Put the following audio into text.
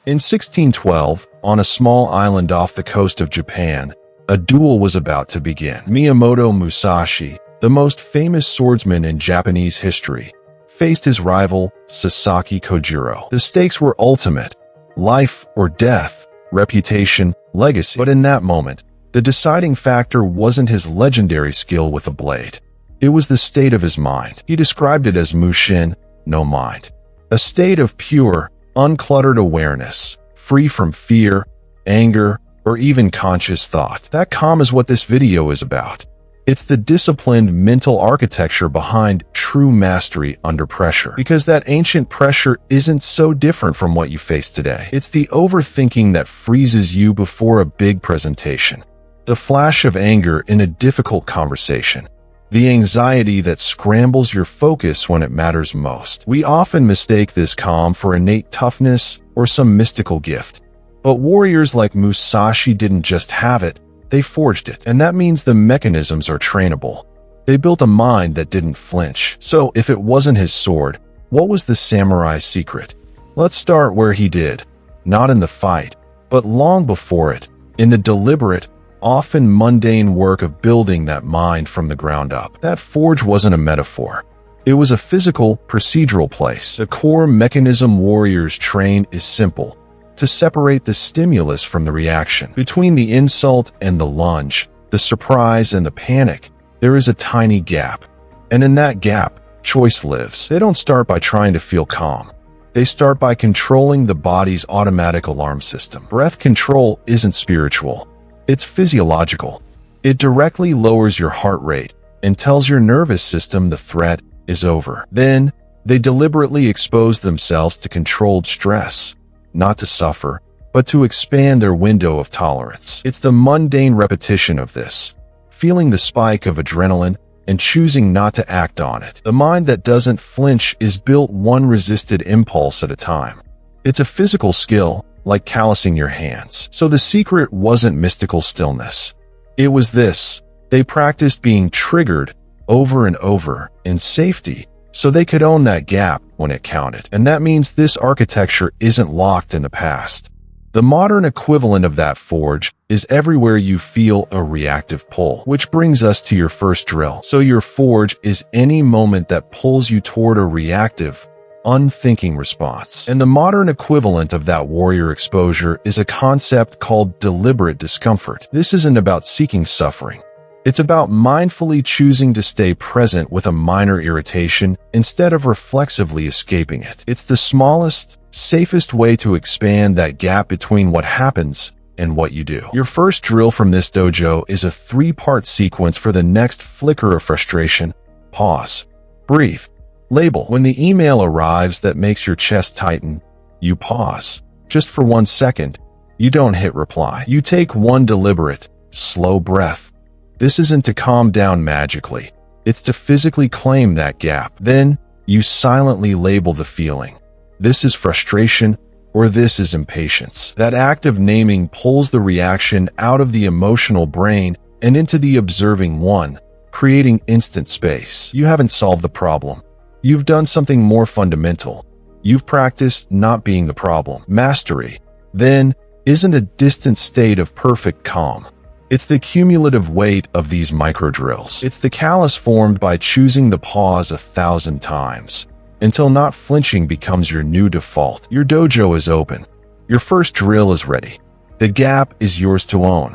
In 1612, on a small island off the coast of Japan, a duel was about to begin. Miyamoto Musashi, the most famous swordsman in Japanese history, faced his rival, Sasaki Kojiro. The stakes were ultimate: life or death, reputation, legacy. But in that moment, the deciding factor wasn't his legendary skill with a blade. It was the state of his mind. He described it as mushin, no mind. A state of pure, uncluttered awareness, free from fear, anger, or even conscious thought. That calm is what this video is about. It's the disciplined mental architecture behind true mastery under pressure. Because that ancient pressure isn't so different from what you face today. It's the overthinking that freezes you before a big presentation. The flash of anger in a difficult conversation. The anxiety that scrambles your focus when it matters most. We often mistake this calm for innate toughness or some mystical gift. But warriors like Musashi didn't just have it, they forged it. And that means the mechanisms are trainable. They built a mind that didn't flinch. So if it wasn't his sword, what was the samurai's secret? Let's start where he did. Not in the fight, but long before it, in the deliberate, often mundane work of building that mind from the ground up. That forge wasn't a metaphor. It was a physical, procedural place. The core mechanism warriors train is simple: to separate the stimulus from the reaction. Between the insult and the lunge, the surprise and the panic, there is a tiny gap. And in that gap, choice lives. They don't start by trying to feel calm. They start by controlling the body's automatic alarm system. Breath control isn't spiritual. It's physiological. It directly lowers your heart rate and tells your nervous system the threat is over. Then, they deliberately expose themselves to controlled stress, not to suffer, but to expand their window of tolerance. It's the mundane repetition of this, feeling the spike of adrenaline and choosing not to act on it. The mind that doesn't flinch is built one resisted impulse at a time. It's a physical skill, like callousing your hands. So the secret wasn't mystical stillness. It was this: they practiced being triggered over and over in safety, so they could own that gap when it counted. And that means this architecture isn't locked in the past. The modern equivalent of that forge is everywhere you feel a reactive pull. Which brings us to your first drill. So your forge is any moment that pulls you toward a reactive, unthinking response. And the modern equivalent of that warrior exposure is a concept called deliberate discomfort. This isn't about seeking suffering. It's about mindfully choosing to stay present with a minor irritation instead of reflexively escaping it. It's the smallest, safest way to expand that gap between what happens and what you do. Your first drill from this dojo is a 3-part sequence for the next flicker of frustration. Pause. Breathe. Label. When the email arrives that makes your chest tighten, you pause. Just for 1 second. You don't hit reply. You take one deliberate, slow breath. This isn't to calm down magically. It's to physically claim that gap. Then, you silently label the feeling. This is frustration, or this is impatience. That act of naming pulls the reaction out of the emotional brain and into the observing one, creating instant space. You haven't solved the problem. You've done something more fundamental. You've practiced not being the problem. Mastery, then, isn't a distant state of perfect calm. It's the cumulative weight of these micro-drills. It's the callus formed by choosing the pause 1,000 times, until not flinching becomes your new default. Your dojo is open. Your first drill is ready. The gap is yours to own.